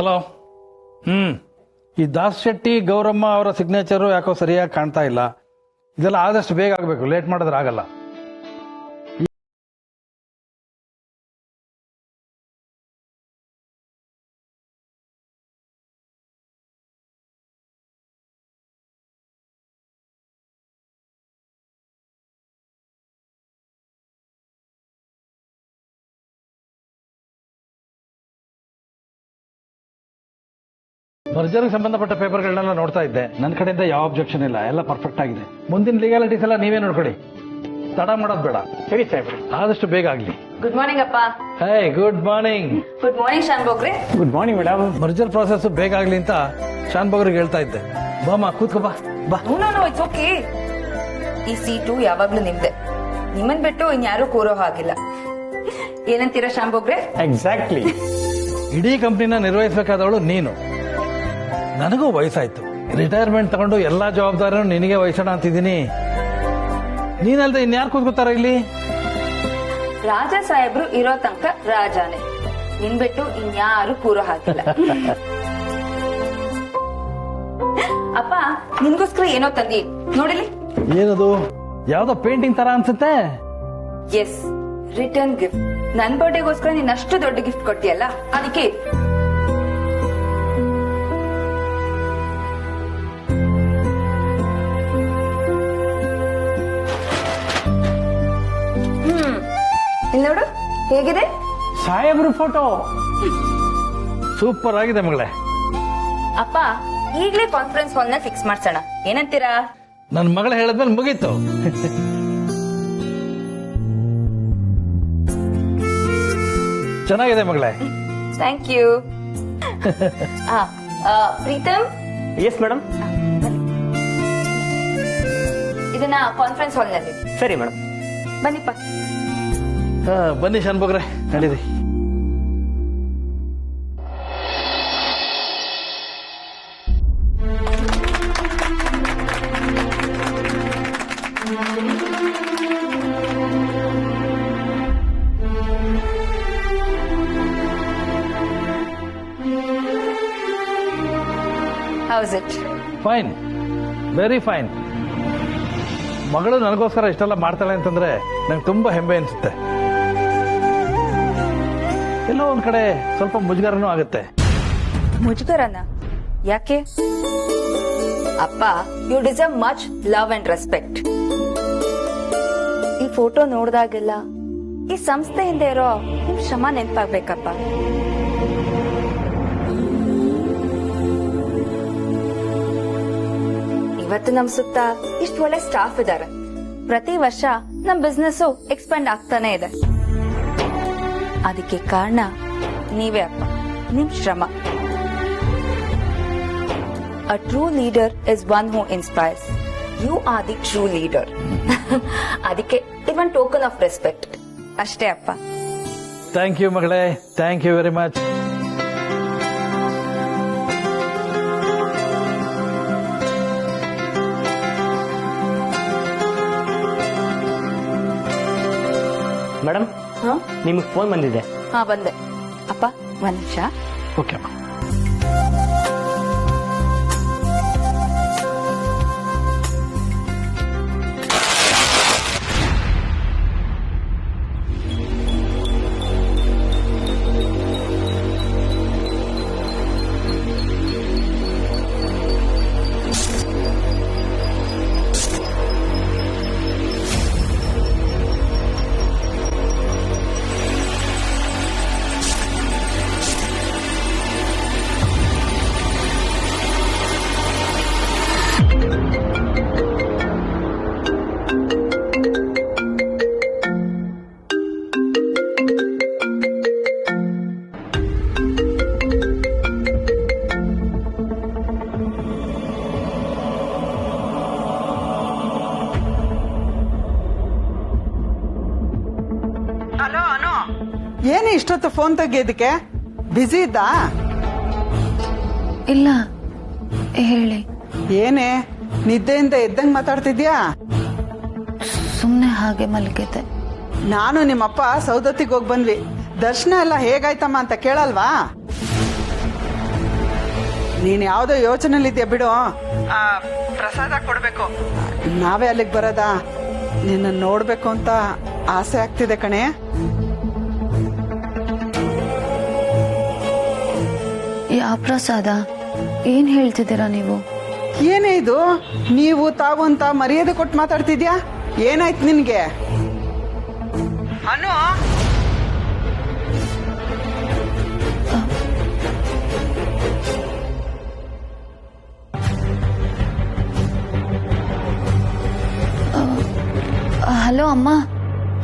Hello. ಈ ದಾಸ್ ಶೆಟ್ಟಿ ಗೌರಮ್ಮ ಅವರ signature ಯಾಕೋ ಸರಿಯಾಗಿ ಕಾಣ್ತಾ ಇಲ್ಲ. ಇದೆಲ್ಲ ಆದಷ್ಟು ಬೇಗ ಆಗಬೇಕು, ಲೇಟ್ ಮಾಡಿದ್ರೆ ಆಗಲ್ಲ. ಬರ್ಜರ್ಗೆ ಸಂಬಂಧಪಟ್ಟ ಪೇಪರ್ಗಳನ್ನೆಲ್ಲ ನೋಡ್ತಾ ಇದ್ದೆ. ನನ್ನ ಕಡೆಯಿಂದ ಯಾವ ಅಬ್ಜೆಕ್ಷನ್ ಇಲ್ಲ, ಎಲ್ಲ ಪರ್ಫೆಕ್ಟ್ ಆಗಿದೆ. ಮುಂದಿನ ಲೀಗಾಲಿಟೀಸ್ ಎಲ್ಲ ನೀವೇ ನೋಡ್ಕೊಳ್ಳಿ, ತಡ ಮಾಡೋದು ಬೇಡ. ಸರಿ ಸಾಹೇಬ್ರೆ, ಆದಷ್ಟು ಬೇಗ ಆಗ್ಲಿ. ಗುಡ್ ಮಾರ್ನಿಂಗ್ ಅಪ್ಪ. Hey, good morning. Good morning ಶಾನ್ಭೋಗ್ರೆ. Good morning madam. ಬರ್ಜರ್ ಪ್ರಾಸೆಸ್ ಬೇಗ ಆಗ್ಲಿ ಅಂತ ಶಾನ್ ಬಗ್ರಿಗೆ ಹೇಳ್ತಾ ಇದ್ದೆ. ಬಾಮ ಕೂತ್ಕೋ, ಬಾ ಬಾ. No it's okay. ಈ ಸೀಟು ಯಾವಾಗ್ಲೂ ನಿಮ್ದೆ, ನಿಮ್ಮನ್ ಬಿಟ್ಟು ಇನ್ಯಾರು ಕೂರೋ ಹಾಗಿಲ್ಲ. ಏನಂತೀರಾ ಶಾನ್ಭೋಗ್ರೆ? ಎಕ್ಸಾಕ್ಟ್ಲಿ. ಇಡೀ ಕಂಪ್ನಿನ ನಿರ್ವಹಿಸಬೇಕಾದವಳು ನೀನು. ನನಗೂ ವಯಸ್ಸಾಯ್ತು, ರಿಟೈರ್ಮೆಂಟ್ ತಗೊಂಡು ಎಲ್ಲಾ ಜವಾಬ್ದಾರಿನೂ ನಿನಗೆ ವಹಿಸೋಣ ಅಂತಿದ್ದೀನಿ. ನೀನಲ್ದೆ ಇನ್ಯಾರು ಕೂತ್ಕೋತಾರ ಇಲ್ಲಿ? ರಾಜ ಸಾಹೇಬ್ರು ಇರೋ ತನಕ ರಾಜಾನೆ, ನಿನ್ ಬಿಟ್ಟು ಇನ್ಯಾರು ಕೂರೋ ಹಾಕಿಲ್ಲ. ಅಪ್ಪ, ನಿನ್ಗೋಸ್ಕರ ಏನೋ ತಂದಿ ನೋಡಿಲಿ. ಏನದು? ಯಾವ್ದೋ ಪೇಂಟಿಂಗ್ ತರ ಅನ್ಸುತ್ತೆ. Yes, return gift. ನನ್ ಬರ್ಡೇಗೋಸ್ಕರ ನೀನ್ ಅಷ್ಟು ದೊಡ್ಡ ಗಿಫ್ಟ್ ಕೊಟ್ಟಿಯಲ್ಲ, ಅದಕ್ಕೆ. ಇಲ್ಲಿ ನೋಡು, ಹೇಗಿದೆ? ಸಾಹೇಬ್ರು ಫೋಟೋ ಸೂಪರ್ ಆಗಿದೆ ಮಗಳೇ. ಅಪ್ಪ, ಈಗ್ಲೇ ಕಾನ್ಫರೆನ್ಸ್ ಹಾಲ್ ನ ಫಿಕ್ಸ್ ಮಾಡ್ಸೋಣ, ಏನಂತೀರಾ? ನನ್ ಮಗಳು ಹೇಳದ್ಮೇಲೆ ಮುಗೀತು. ಚೆನ್ನಾಗಿದೆ ಮಗಳೇ. Thank you. Pritam. Yes madam. ಇದನ್ನ ಕಾನ್ಫರೆನ್ಸ್ ಹಾಲ್ ನಲ್ಲಿ. ಸರಿ ಮೇಡಮ್. ಬನ್ನಿಪ್ಪ. ಬನ್ನಿ ಶಾನ್ ಬಗ್ರೆ, ನಡೀರಿ. How's it? Fine, very fine. ಮಗಳು ನನಗೋಸ್ಕರ ಇಷ್ಟೆಲ್ಲ ಮಾಡ್ತಾಳೆ ಅಂತಂದ್ರೆ ನಂಗೆ ತುಂಬಾ ಹೆಮ್ಮೆ ಅನ್ಸುತ್ತೆ. ಎಲ್ಲೋ ಒಂದ್ ಕಡೆ ಸ್ವಲ್ಪ ಮುಜುಗರನೂ ಆಗುತ್ತೆ. ಮುಜುಗರನ? ಯಾಕೆ? ಅಪ್ಪ, you deserve much love and respect. ಈ ಫೋಟೋ ನೋಡಿದಾಗೆಲ್ಲ ಈ ಸಂಸ್ಥೆ ಹಿಂದೆ ಇರೋ ನಿಮ್ ಶ್ರಮ ನೆನಪಾಗ್ಬೇಕಪ್ಪ. ಇವತ್ತು ನಮ್ ಸುತ್ತ ಇಷ್ಟು ಒಳ್ಳೆ ಸ್ಟಾಫ್ ಇದಾರೆ. ಪ್ರತಿ ವರ್ಷ ನಮ್ ಬಿಸ್ನೆಸ್ ಎಕ್ಸ್ಪಾಂಡ್ ಆಗ್ತಾನೆ ಇದೆ. ಅದಕ್ಕೆ ಕಾರಣ ನೀವೇ ಅಪ್ಪ, ನಿಮ್ ಶ್ರಮ. A true leader is one who inspires. You are the true leader. ಅದಕ್ಕೆ ಇದು ಒಂದು ಟೋಕನ್ ಆಫ್ ರೆಸ್ಪೆಕ್ಟ್ ಅಷ್ಟೇ ಅಪ್ಪ. ಥ್ಯಾಂಕ್ ಯು ಮಗಳೇ, thank you very much. Madam, ನಿಮಗೆ ಫೋನ್ ಬಂದಿದೆ. ಹಾ, ಬಂದೆ ಅಪ್ಪ. ಒಂದ್ ನಿಮಿಷ. ಓಕೆ ಅಮ್ಮ. ಏನು ಇಷ್ಟೊತ್ತು ಫೋನ್ ತೆಗಿಯೋದಕ್ಕೆ? ಬಿಸಿ ಇದ್ದಾ? ಇಲ್ಲ, ಹೇಳಿ. ಏನೇ ನಿದ್ದೆಯಿಂದ ಎದ್ದಂಗ್ ಮಾತಾಡ್ತಿದ್ಯಾ? ಸುಮ್ನೆ ಹಾಗೆ ಮಲಗಿದ್ದೆ. ನಾನು ನಿಮ್ಮಪ್ಪ ಸೌದತ್ತಿಗೆ ಹೋಗಿ ಬಂದ್ವಿ. ದರ್ಶನ ಎಲ್ಲ ಹೇಗಾಯ್ತಮ್ಮ ಅಂತ ಕೇಳಲ್ವಾ? ನೀನ್ ಯಾವ್ದೋ ಯೋಚನೆಲಿದ್ಯಾ ಬಿಡು. ಪ್ರಸಾದ ಕೊಡ್ಬೇಕು, ನಾವೇ ಅಲ್ಲಿಗೆ ಬರೋದಾ? ನಿನ್ನ ನೋಡ್ಬೇಕು ಅಂತ ಆಸೆ ಆಗ್ತಿದೆ ಕಣೆ. ಯಾವ ಪ್ರಸಾದ? ಏನ್ ಹೇಳ್ತಿದ್ದೀರಾ ನೀವು? ಏನೇ ಇದು, ನೀವು ತಾವು ಅಂತ ಮರ್ಯಾದೆ ಕೊಟ್ಟು ಮಾತಾಡ್ತಿದ್ಯಾ? ಏನಾಯ್ತು ನಿನ್ಗೆ? ಅನು, ಹಲೋ ಅಮ್ಮ.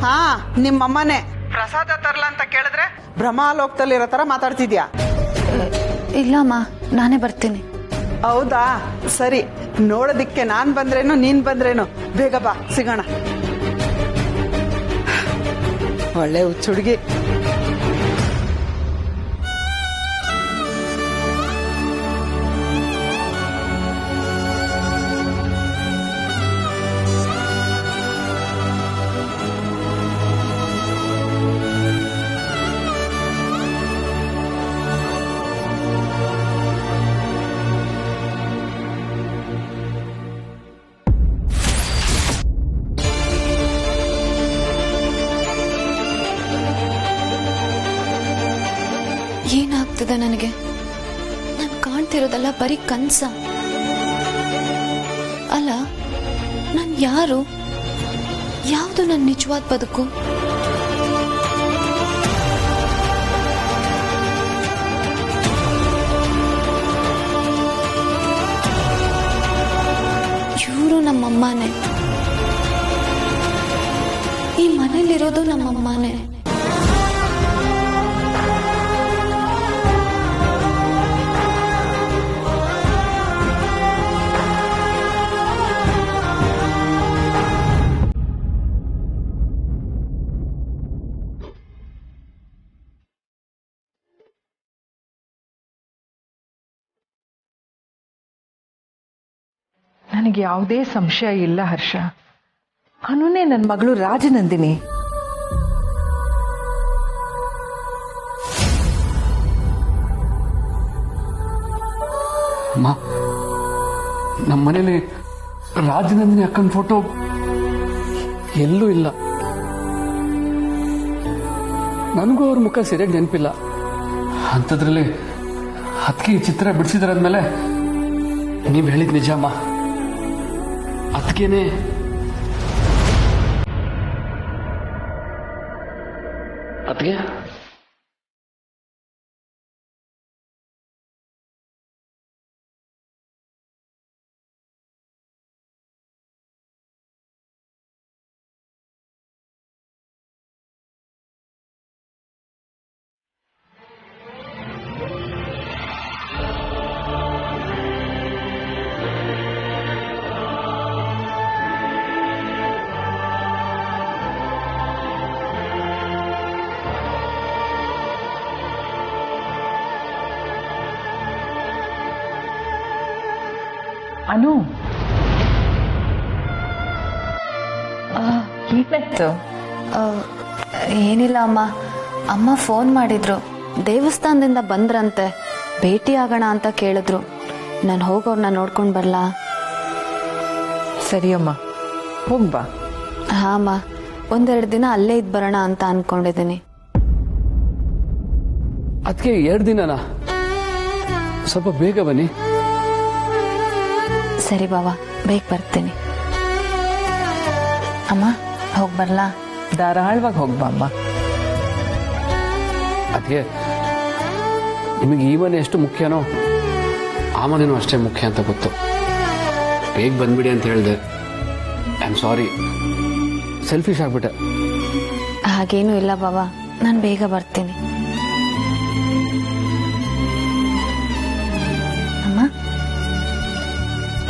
ಹಾ, ನಿಮ್ಮಮ್ಮನೇ. ಪ್ರಸಾದ ತರ್ಲ ಅಂತ ಕೇಳಿದ್ರೆ ಭ್ರಮಾಲೋಕದಲ್ಲಿರೋ ತರ ಮಾತಾಡ್ತಿದ್ಯಾ? ಇಲ್ಲ ಅಮ್ಮ, ನಾನೇ ಬರ್ತೀನಿ. ಹೌದಾ, ಸರಿ. ನೋಡೋದಿಕ್ಕೆ ನಾನ್ ಬಂದ್ರೇನು ನೀನ್ ಬಂದ್ರೇನು, ಬೇಗ ಬಾ, ಸಿಗೋಣ. ಒಳ್ಳೆ ಹುಚ್ಚುಡ್ಗಿ. ಏನಾಗ್ತದೆ ನನಗೆ? ನಾನು ಕಾಣ್ತಿರೋದಲ್ಲ ಬರೀ ಕನ್ಸ. ಅಲ್ಲ, ನಾನು ಯಾರು? ಯಾವುದು ನನ್ನ ನಿಜವಾದ ಬದುಕು? ಇವರು ನಮ್ಮಮ್ಮನೇ, ಈ ಮನೇಲಿರೋದು ನಮ್ಮಮ್ಮನೇ. ನನಗೆ ಯಾವುದೇ ಸಂಶಯ ಇಲ್ಲ ಹರ್ಷ. ಅನುನೇ ನನ್ನ ಮಗಳು ರಾಜನಂದಿನಿ. ಅಮ್ಮ, ನಮ್ಮ ಮನೇಲಿ ರಾಜನಂದಿನಿ ಅಕ್ಕನ ಫೋಟೋ ಎಲ್ಲೂ ಇಲ್ಲ. ನನಗೂ ಅವ್ರ ಮುಖ ಸರಿಯಾಗಿ ನೆನಪಿಲ್ಲ. ಅಂಥದ್ರಲ್ಲಿ ಅದಕ್ಕೆ ಈ ಚಿತ್ರ ಬಿಡಿಸಿದ್ರಾದ್ಮೇಲೆ ನೀವು ಹೇಳಿದ ನಿಜ ಅಮ್ಮ. ಅದಕ್ಕೇನೆ ಅದಕ್ಕೆ ಅನು, ಏನಾಯ್ತು? ಏನಿಲ್ಲ ಅಮ್ಮ. ಅಮ್ಮ ಫೋನ್ ಮಾಡಿದ್ರು, ದೇವಸ್ಥಾನದಿಂದ ಬಂದ್ರಂತೆ, ಭೇಟಿ ಆಗೋಣ ಅಂತ ಕೇಳಿದ್ರು. ನಾನು ಹೋಗೋರ್ನ ನೋಡ್ಕೊಂಡು ಬರ್ಲಾ? ಸರಿ ಅಮ್ಮ, ಹೋಗ್ಬಾ. ಹಾ ಅಮ್ಮ, ಒಂದೆರಡು ದಿನ ಅಲ್ಲೇ ಇದ್ ಬರೋಣ ಅಂತ ಅನ್ಕೊಂಡಿದ್ದೀನಿ. ಅದಕ್ಕೆ 2 ದಿನನಾ? ಸ್ವಲ್ಪ ಬೇಗ ಬನ್ನಿ. ಸರಿ ಬಾವ, ಬೇಗ ಬರ್ತೀನಿ. ಅಮ್ಮ, ಹೋಗಿ ಬರ್ಲಾ? ಧಾರಾಳವಾಗಿ ಹೋಗ್ಬಾ ಅಮ್ಮ. ಅದಕ್ಕೆ ನಿಮಗೆ ಈ ಮನೆ ಎಷ್ಟು ಮುಖ್ಯನೋ ಆ ಮನೆನೂ ಅಷ್ಟೇ ಮುಖ್ಯ ಅಂತ ಗೊತ್ತು. ಬೇಗ ಬಂದ್ಬಿಡಿ ಅಂತ ಹೇಳಿದೆ. ಐ ಆಮ್ ಸಾರಿ, ಸೆಲ್ಫಿಶ್ ಆಗ್ಬಿಟ್ಟೆ. ಹಾಗೇನೂ ಇಲ್ಲ ಬಾವ, ನಾನು ಬೇಗ ಬರ್ತೀನಿ. ಅಮ್ಮ,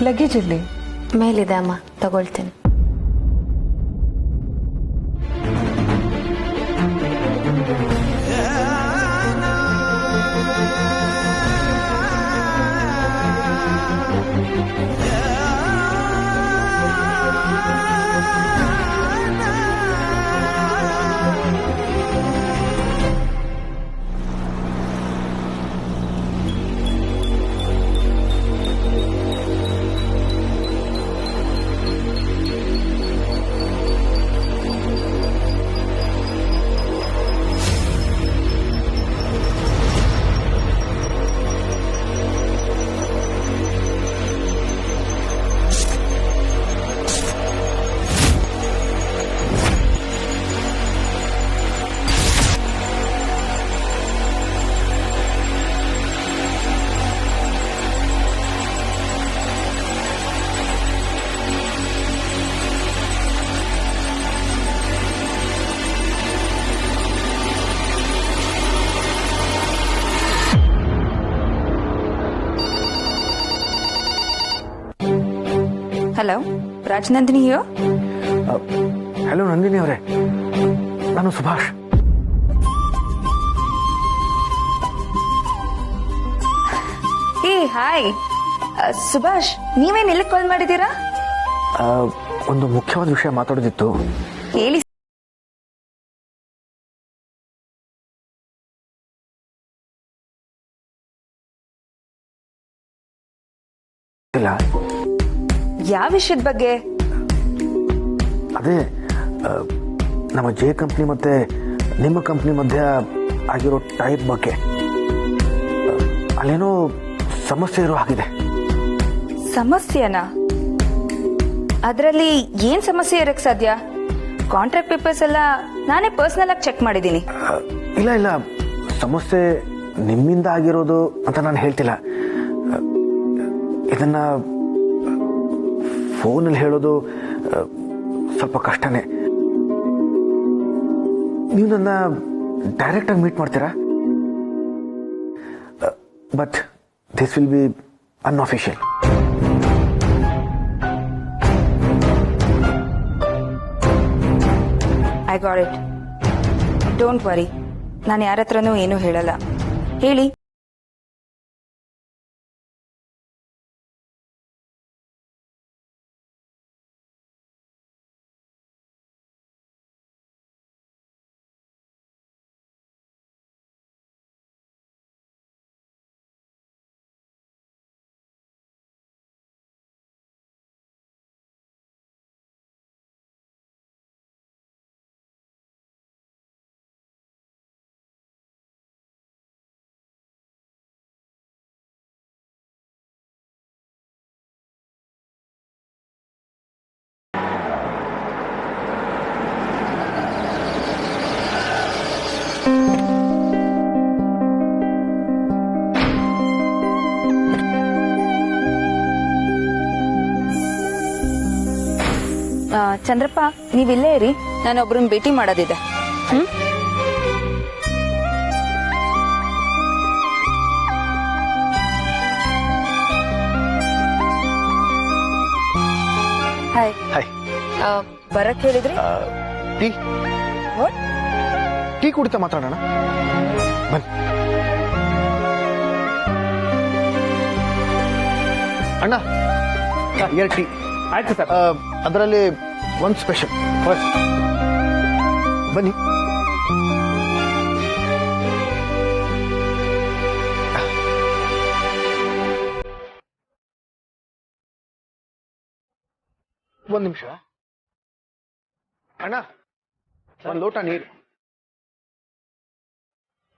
ಲಗೇಜ್ ಇಲ್ಲಿ ಮೇಲಿದೆ ಅಮ್ಮ, ತಗೊಳ್ತೀನಿ. Hello, Rajanandini here. Hello Nandini ಅವರೇ, ನಾನು ಸುಭಾಷ್. ಹೇ ಹಾಯ್ ಸುಭಾಷ್, ನೀವೇನ್ ಇಲ್ಲಿ ಕಾಲ್ ಮಾಡಿದ್ದೀರಾ? ಒಂದು ಮುಖ್ಯವಾದ ವಿಷಯ ಮಾತಾಡೋದಿತ್ತು. ಹೇಳಿ. ಇಲ್ಲ, ಯಾವ ವಿಷಯದ ಬಗ್ಗೆ? ಅದೇ ನಮ್ಮ ಜೆ ಕಂಪ್ನಿ ಮತ್ತೆ ನಿಮ್ಮ ಕಂಪ್ನಿ ಮಧ್ಯ ಆಗಿರೋ ಟೈಪ್ ಬಗ್ಗೆ. ಅಲ್ಲೇನೋ ಸಮಸ್ಯೆ ಇರೋ ಹಾಗಿದೆ. ಸಮಸ್ಯೆನಾ? ಅದರಲ್ಲಿ ಏನ್ ಸಮಸ್ಯೆ ಇರಕ್ ಸಾಧ್ಯ? ಕಾಂಟ್ರಾಕ್ಟ್ ಪೇಪರ್ಸ್ ಎಲ್ಲ ನಾನೇ ಪರ್ಸನಲ್ ಆಗಿ ಚೆಕ್ ಮಾಡಿದ್ದೀನಿ. ಇಲ್ಲ ಇಲ್ಲ, ಸಮಸ್ಯೆ ನಿಮ್ಮಿಂದ ಆಗಿರೋದು ಅಂತ ನಾನು ಹೇಳ್ತಿಲ್ಲ. ಇದನ್ನ ಫೋನಲ್ಲಿ ಹೇಳೋದು ಸ್ವಲ್ಪ ಕಷ್ಟನೇ. ನೀವು ನನ್ನ ಡೈರೆಕ್ಟ್ ಆಗಿ ಮೀಟ್ ಮಾಡ್ತೀರಾ? But this will be unofficial. I got it. Don't worry, ನಾನು ಯಾರ ಹತ್ರನೂ ಏನೂ ಹೇಳಲ್ಲ. ಹೇಳಿ. ಚಂದ್ರಪ್ಪ, ನೀವಿಲ್ಲೇ ಇರಿ, ನಾನೊಬ್ರನ್ನ ಭೇಟಿ ಮಾಡೋದಿದೆ. ಹಾಯ್. ಹಾಯ್. ಬರಕ್ ಹೇಳಿದ್ರಿ? Tea What? ಟೀ ಕುಡಿತಾ ಮಾತಾಡೋಣ ಬನ್ನಿ. ಅಣ್ಣ, 2 ಟೀ. ಆಯ್ತು ಸರ್. ಅದರಲ್ಲಿ ಒಂದು ಸ್ಪೆಷಲ್. ಬನ್ನಿ. ಒಂದು ನಿಮಿಷ ಅಣ್ಣ, ಒಂದು ಲೋಟ ನೀರು.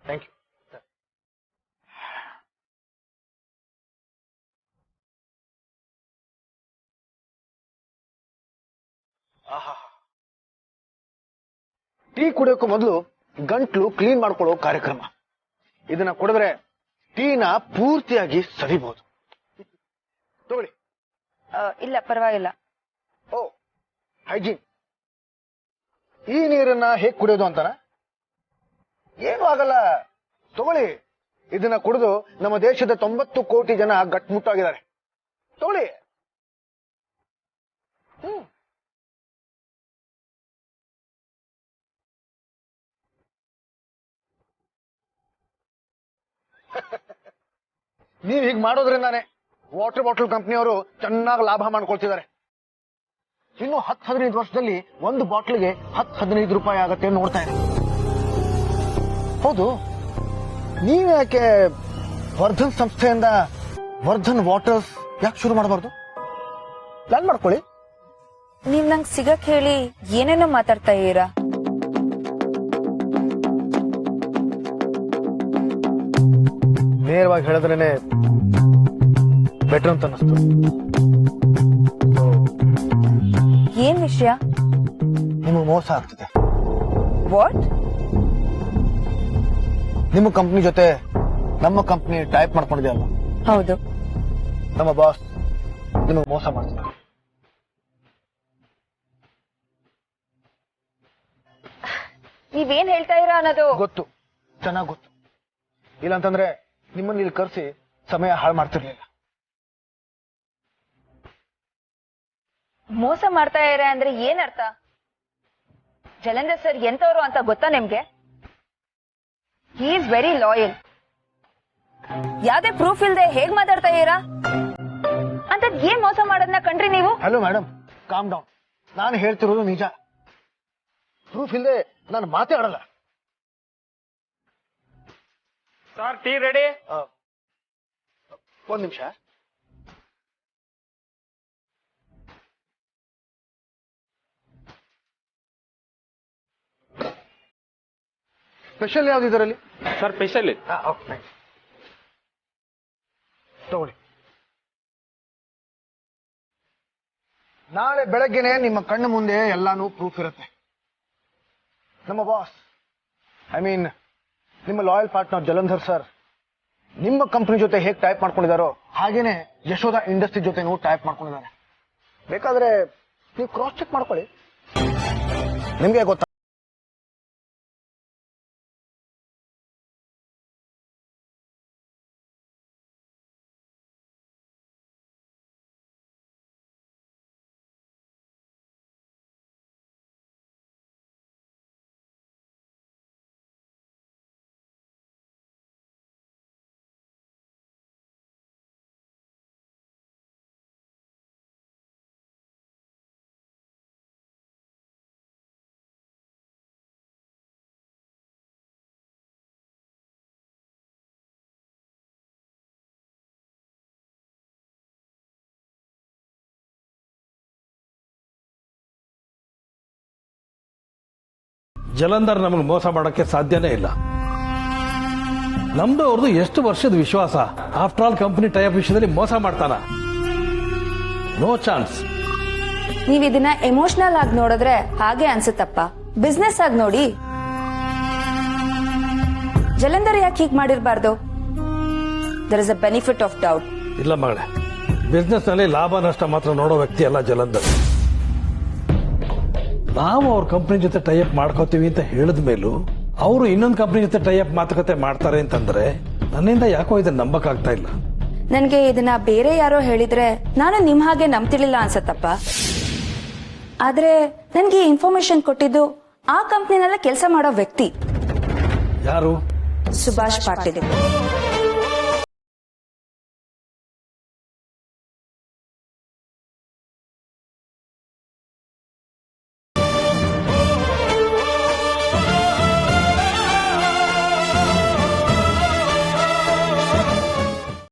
Thank you. ಟೀ ಕುಡಿಯೋಕ್ಕೂ ಮೊದಲು ಗಂಟ್ಲು ಕ್ಲೀನ್ ಮಾಡ್ಕೊಳ್ಳೋ ಕಾರ್ಯಕ್ರಮ. ಇದನ್ನ ಕುಡಿದ್ರೆ ಟೀನ ಪೂರ್ತಿಯಾಗಿ ಸವಿಬಹುದು. ತಗೊಳ್ಳಿ. ಇಲ್ಲ, ಪರವಾಗಿಲ್ಲ. ಓ, ಹೈಜೀನ್. ಈ ನೀರನ್ನ ಹೇಗ್ ಕುಡಿಯೋದು ಅಂತಾನ? ಏನು ಆಗಲ್ಲ, ತಗೊಳ್ಳಿ. ಇದನ್ನ ಕುಡಿದು ನಮ್ಮ ದೇಶದ 90 ಕೋಟಿ ಜನ ಗಟ್ಮುಟ್ಟಾಗಿದ್ದಾರೆ. ತಗೊಳ್ಳಿ. ನೀವ್ ಹೀಗ್ ಮಾಡೋದ್ರಿಂದಾನೆ ವಾಟರ್ ಬಾಟಲ್ ಕಂಪ್ನಿಯವರು ಚೆನ್ನಾಗಿ ಲಾಭ ಮಾಡ್ಕೊಳ್ತಿದ್ದಾರೆ. ಇನ್ನು 10-15 ವರ್ಷದಲ್ಲಿ ಒಂದು ಬಾಟ್ಲಿಗೆ 10-15 ರೂಪಾಯಿ ಆಗತ್ತೆ ನೋಡ್ತಾ ಇದೆ. ಹೌದು, ನೀವ್ ಯಾಕೆ ವರ್ಧನ್ ಸಂಸ್ಥೆಯಿಂದ ವರ್ಧನ್ ವಾಟರ್ಸ್ ಯಾಕೆ ಶುರು ಮಾಡಬಾರ್ದು? ಪ್ಲಾನ್ ಮಾಡ್ಕೊಳ್ಳಿ. ನೀವ್ ನಂಗೆ ಸಿಗಕ್ ಹೇಳಿ ಏನೇನೋ ಮಾತಾಡ್ತಾ ಇದ್ದೀರಾ. ನೇರವಾಗಿ ಹೇಳಿದ್ರೇನೆ ಬೆಟರ್ ಅಂತ ಅನಿಸ್ತು. ಏನ್ ವಿಷಯ? ನಿಮಗೆ ಮೋಸ ಆಗ್ತಿದೆ. ವಾಟ್? ನಿಮ್ಮ ಕಂಪ್ನಿ ಜೊತೆ ನಮ್ಮ ಕಂಪ್ನಿ ಟೈಪ್ ಮಾಡ್ಕೊಂಡಿದೆ ಅಲ್ವಾ? ಹೌದು. ನಮ್ಮ ಬಾಸ್ ನಿಮಗೆ ಮೋಸ ಮಾಡ್ತಿದ್ದಾರೆ. ನೀವೇನ್ ಹೇಳ್ತಾ ಇರಾ ಅನ್ನೋದು ಗೊತ್ತು, ಚೆನ್ನಾಗ್ ಗೊತ್ತು. ಇಲ್ಲಾಂತಂದ್ರೆ ನಿಮ್ಮನ್ನ ಇಲ್ಲಿ ಕರೆಸಿ ಸಮಯ ಹಾಳು ಮಾಡ್ತಿರ್ಲಿಲ್ಲ. ಮೋಸ ಮಾಡ್ತಾ ಇದ್ದಾರೆ ಅಂದ್ರೆ ಏನ್ ಅರ್ಥ? ಜಲಂಧರ್ ಸರ್ ಎಂತವ್ರು ಅಂತ ಗೊತ್ತಾ ನಿಮ್ಗೆ? He is very loyal. ಯಾವ್ದೇ ಪ್ರೂಫ್ ಇಲ್ದೆ ಹೇಗ್ ಮಾತಾಡ್ತಾ ಇದ್ದೀರಾ? ಅಂತದ್ ಏನ್ ಮೋಸ ಮಾಡೋದನ್ನ ಕಂಡ್ರಿ ನೀವು? Hello madam, calm down. ನಾನು ಹೇಳ್ತಿರೋದು ನಿಜ. ಪ್ರೂಫ್ ಇಲ್ಲದೆ ನಾನು ಮಾತೇ ಆಡಲ್ಲ. Sir tea ready. ಒಂದ್ ನಿಮಿಷ. ಸ್ಪೆಷಲ್ ಯಾವ್ದು ಇದರಲ್ಲಿ? ಸರ್ ಸ್ಪೆಷಲ್ ತಗೊಳ್ಳಿ. ನಾಳೆ ಬೆಳಗ್ಗೆನೆ ನಿಮ್ಮ ಕಣ್ಣು ಮುಂದೆ ಎಲ್ಲಾನು ಪ್ರೂಫ್ ಇರುತ್ತೆ. ನಮ್ಮ ಬಾಸ್, ಐ ಮೀನ್ ನಿಮ್ಮ ಲಾಯಲ್ ಪಾರ್ಟ್ನರ್ ಜಲಂಧರ್ ಸರ್ ನಿಮ್ಮ ಕಂಪನಿ ಜೊತೆ ಹೇಗೆ ಟೈಪ್ ಮಾಡ್ಕೊಂಡಿದಾರೋ ಹಾಗೇನೆ ಯಶೋಧ ಇಂಡಸ್ಟ್ರಿ ಜೊತೆನೂ ಟೈಪ್ ಮಾಡ್ಕೊಂಡಿದ್ದಾರೆ. ಬೇಕಾದ್ರೆ ನೀವು ಕ್ರಾಸ್ ಚೆಕ್ ಮಾಡ್ಕೊಳ್ಳಿ, ನಿಮ್ಗೆ ಗೊತ್ತಾ. ಜಲಂಧರ್ ನಮಗೆ ಮೋಸ ಮಾಡೋಕ್ಕೆ ಸಾಧ್ಯನೇ ಇಲ್ಲ. ನಮ್ದು ಅವ್ರದ್ದು ಎಷ್ಟು ವರ್ಷದ ವಿಶ್ವಾಸ. ಆಫ್ಟರ್ ಆಲ್ ಕಂಪನಿ ಟೈಪ್ ವಿಷಯದಲ್ಲಿ ಮೋಸ ಮಾಡ್ತಾನ? No chance. ನೀವ್ ಇದನ್ನ ಎಮೋಷನಲ್ ಆಗಿ ನೋಡಿದ್ರೆ ಹಾಗೆ ಅನ್ಸುತ್ತಪ್ಪ. ಬಿಸ್ನೆಸ್ ಆಗಿ ನೋಡಿ. ಜಲಂಧರ್ ಯಾಕೆ ಹೀಗ್ ಮಾಡಿರ್ಬಾರ್ದು? There is a benefit of doubt. ಇಲ್ಲ ಮಗಳೇ, ಬಿಸ್ನೆಸ್ ನಲ್ಲಿ ಲಾಭ ನಷ್ಟ ಮಾತ್ರ ನೋಡೋ ವ್ಯಕ್ತಿ ಅಲ್ಲ ಜಲಂಧರ್. ನಾವು ಅವ್ರ ಕಂಪನಿ ಜೊತೆ ಟೈಅಪ್ ಮಾಡ್ಕೋತೀವಿ ಅಂತ ಹೇಳಿದ ಮೇಲೂ ಅವರು ಇನ್ನೊಂದು ಕಂಪನಿ ಜೊತೆ ಟೈಅಪ್ ಮಾತುಕತೆ ಮಾಡ್ತಾರೆ ಅಂತಂದ್ರೆ ನನ್ನಿಂದ ಯಾಕೋ ಇದನ್ನ ನಂಬಕ್ಕಾಗ್ತಾ ಇಲ್ಲ. ನನ್ಗೆ ಇದನ್ನ ಬೇರೆ ಯಾರೋ ಹೇಳಿದ್ರೆ ನಾನು ನಿಮ್ ಹಾಗೆ ನಂಬ್ತಿರ್ಲಿಲ್ಲ ಅನ್ಸತ್ತಪ್ಪ. ಆದ್ರೆ ನನ್ಗೆ ಇನ್ಫಾರ್ಮೇಶನ್ ಕೊಟ್ಟಿದ್ದು ಆ ಕಂಪ್ನಿನಲ್ಲ ಕೆಲಸ ಮಾಡೋ ವ್ಯಕ್ತಿ. ಯಾರು? ಸುಭಾಷ್ ಪಾಟೀಲ್.